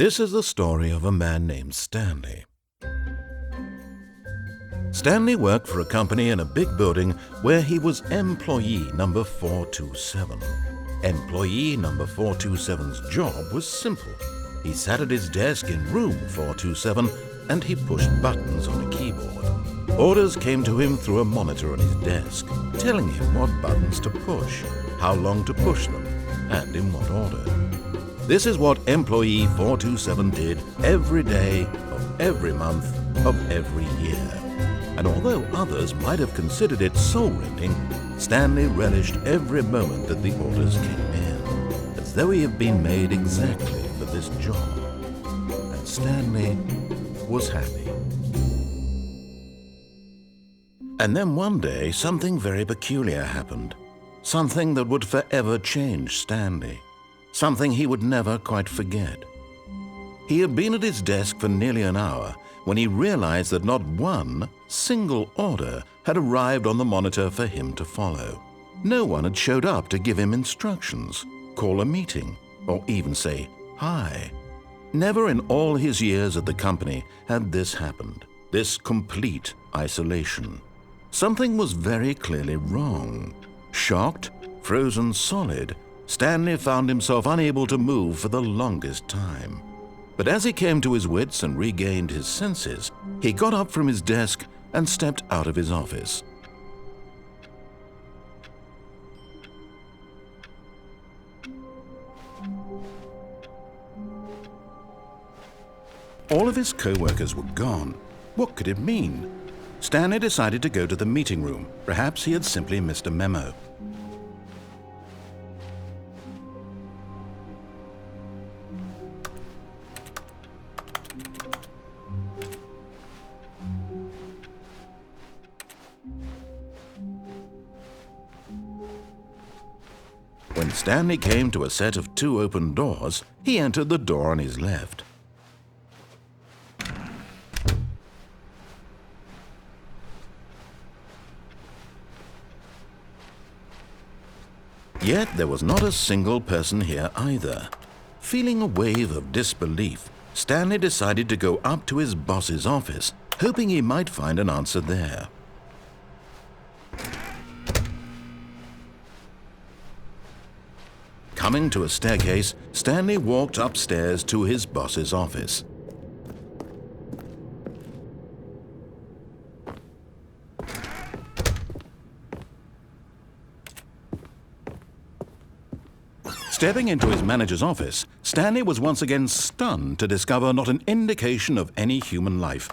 This is the story of a man named Stanley. Stanley worked for a company in a big building where he was employee number 427. Employee number 427's job was simple. He sat at his desk in room 427 and he pushed buttons on a keyboard. Orders came to him through a monitor on his desk, telling him what buttons to push, how long to push them, and in what order. This is what employee 427 did every day of every month of every year. And although others might have considered it soul-rending, Stanley relished every moment that the orders came in, as though he had been made exactly for this job. And Stanley was happy. And then one day, something very peculiar happened. Something that would forever change Stanley. Something he would never quite forget. He had been at his desk for nearly an hour when he realized that not one single order had arrived on the monitor for him to follow. No one had showed up to give him instructions, call a meeting, or even say hi. Never in all his years at the company had this happened, this complete isolation. Something was very clearly wrong. Shocked, frozen solid, Stanley found himself unable to move for the longest time. But as he came to his wits and regained his senses, he got up from his desk and stepped out of his office. All of his co-workers were gone. What could it mean? Stanley decided to go to the meeting room. Perhaps he had simply missed a memo. When Stanley came to a set of two open doors, he entered the door on his left. Yet there was not a single person here either. Feeling a wave of disbelief, Stanley decided to go up to his boss's office, hoping he might find an answer there. Coming to a staircase, Stanley walked upstairs to his boss's office. Stepping into his manager's office, Stanley was once again stunned to discover not an indication of any human life.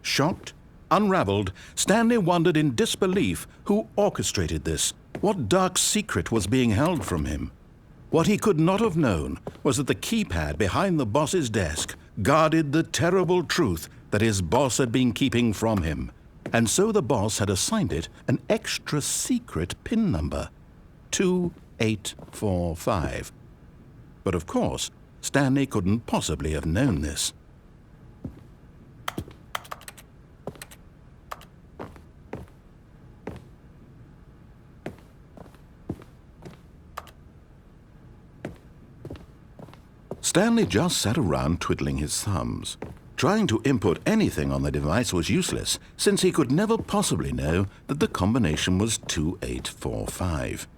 Shocked, unraveled, Stanley wondered in disbelief who orchestrated this, what dark secret was being held from him. What he could not have known was that the keypad behind the boss's desk guarded the terrible truth that his boss had been keeping from him, and so the boss had assigned it an extra secret PIN number, 2845. But of course, Stanley couldn't possibly have known this. Stanley just sat around twiddling his thumbs. Trying to input anything on the device was useless, since he could never possibly know that the combination was 2845.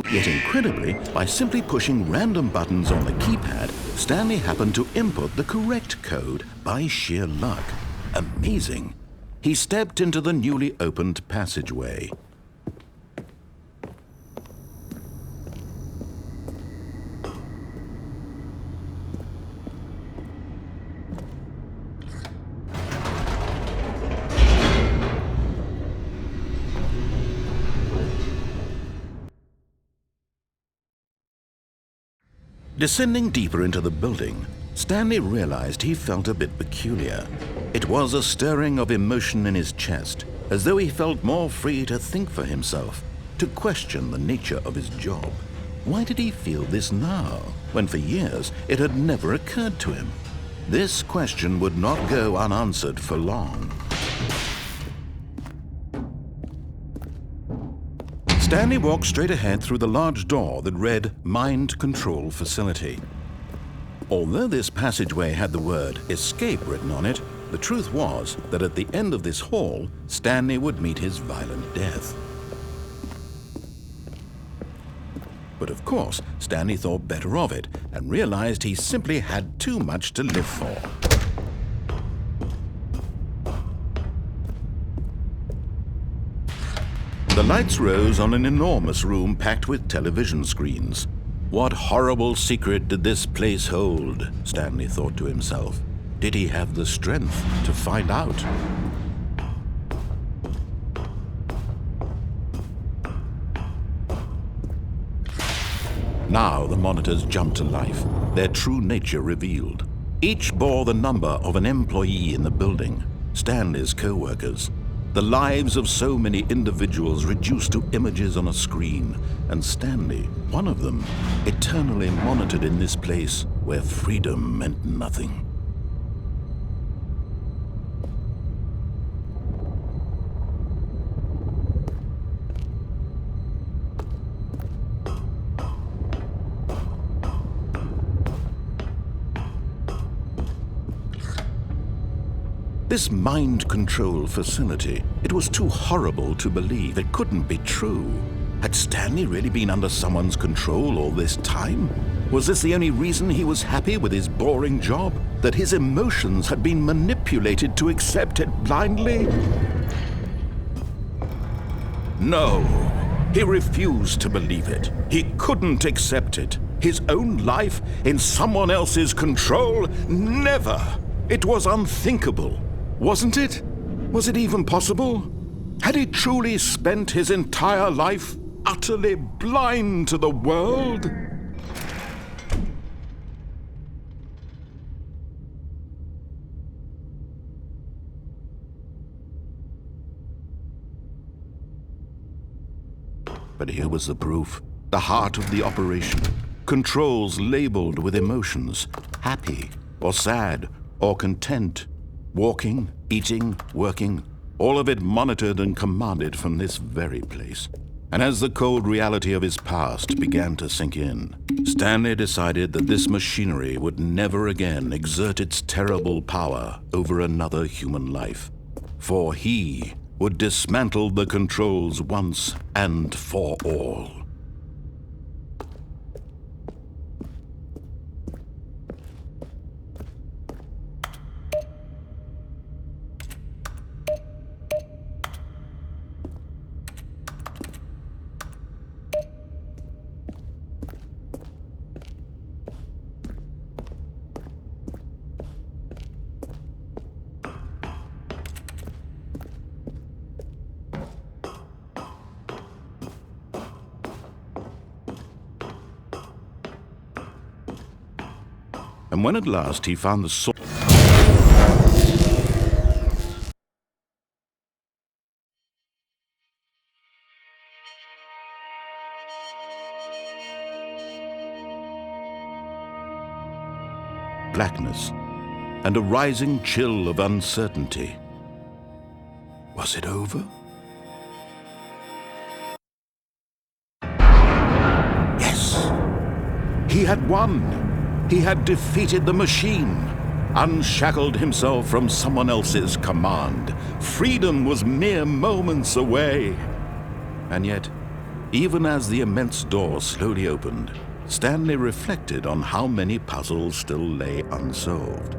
Yet incredibly, by simply pushing random buttons on the keypad, Stanley happened to input the correct code by sheer luck. Amazing! He stepped into the newly opened passageway. Descending deeper into the building, Stanley realized he felt a bit peculiar. It was a stirring of emotion in his chest, as though he felt more free to think for himself, to question the nature of his job. Why did he feel this now, when for years it had never occurred to him? This question would not go unanswered for long. Stanley walked straight ahead through the large door that read Mind Control Facility. Although this passageway had the word escape written on it, the truth was that at the end of this hall, Stanley would meet his violent death. But of course, Stanley thought better of it and realized he simply had too much to live for. The lights rose on an enormous room packed with television screens. What horrible secret did this place hold? Stanley thought to himself. Did he have the strength to find out? Now the monitors jumped to life, their true nature revealed. Each bore the number of an employee in the building, Stanley's co-workers. The lives of so many individuals reduced to images on a screen, and Stanley, one of them, eternally monitored in this place where freedom meant nothing. This mind control facility, it was too horrible to believe. It couldn't be true. Had Stanley really been under someone's control all this time? Was this the only reason he was happy with his boring job? That his emotions had been manipulated to accept it blindly? No, he refused to believe it. He couldn't accept it. His own life in someone else's control? Never! It was unthinkable. Wasn't it? Was it even possible? Had he truly spent his entire life utterly blind to the world? But here was the proof. The heart of the operation. Controls labeled with emotions. Happy, or sad, or content. Walking, eating, working, all of it monitored and commanded from this very place. And as the cold reality of his past began to sink in, Stanley decided that this machinery would never again exert its terrible power over another human life. For he would dismantle the controls once and for all. And when at last he found the source, blackness and a rising chill of uncertainty. Was it over? Yes! He had won! He had defeated the machine, unshackled himself from someone else's command. Freedom was mere moments away. And yet, even as the immense door slowly opened, Stanley reflected on how many puzzles still lay unsolved.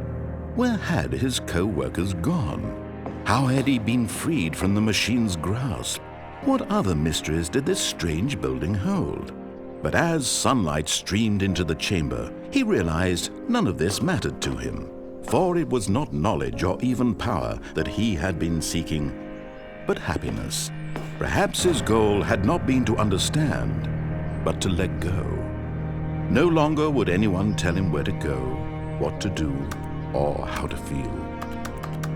Where had his co-workers gone? How had he been freed from the machine's grasp? What other mysteries did this strange building hold? But as sunlight streamed into the chamber, he realized none of this mattered to him, for it was not knowledge or even power that he had been seeking, but happiness. Perhaps his goal had not been to understand, but to let go. No longer would anyone tell him where to go, what to do, or how to feel.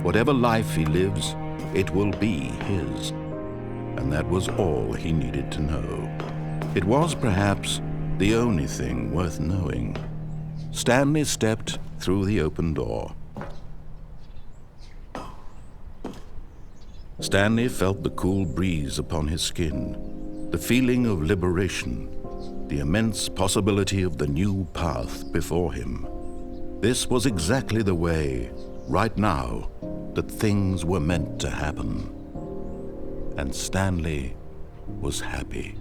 Whatever life he lives, it will be his. And that was all he needed to know. It was perhaps the only thing worth knowing. Stanley stepped through the open door. Stanley felt the cool breeze upon his skin. the feeling of liberation, the immense possibility of the new path before him. This was exactly the way, right now, that things were meant to happen. And Stanley was happy.